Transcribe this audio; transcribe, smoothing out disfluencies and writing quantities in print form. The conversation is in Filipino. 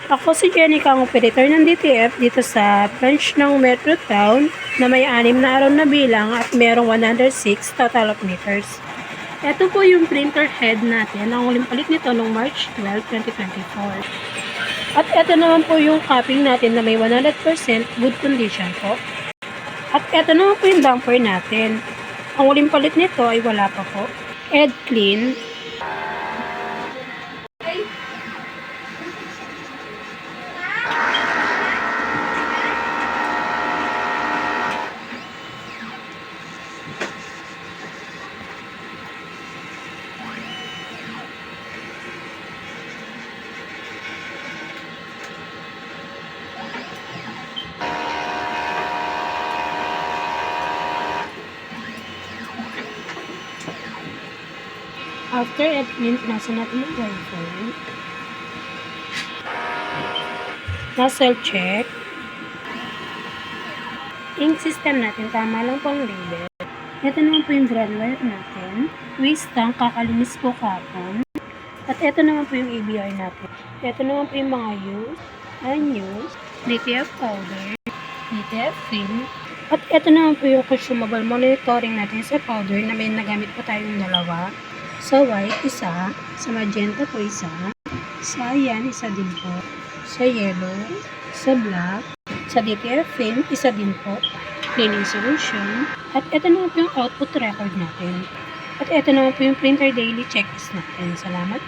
Ako si Jenica, ang operator ng DTF dito sa branch ng Metro Town na may 6 na araw na bilang at merong 106 total of meters. Ito po yung printer head natin. Ang uling palit nito noong March 12, 2024. At ito naman po yung copying natin na may 100% good condition po. At ito naman po yung damper natin. Ang uling palit nito ay wala pa po. Ed clean. After ed clean, nasa natin yung wiper. Nozzle check. Ink system natin, tama lang po ang label. Ito naman po yung brand wire natin. Waste tank, kakalinis po kapon. At ito naman po yung ABR natin. Ito naman po yung mga use, unused, DTF powder, DTF film. At ito naman po yung consumable monitoring natin sa powder na may nagamit po tayong dalawa. Sa white, isa. Sa magenta po, isa. Sa yan, isa din po. Sa yellow, sa black, sa DTF film, isa din po. Cleaning solution. At ito naman po yung output record natin. At ito naman po yung printer daily checklist natin. Salamat.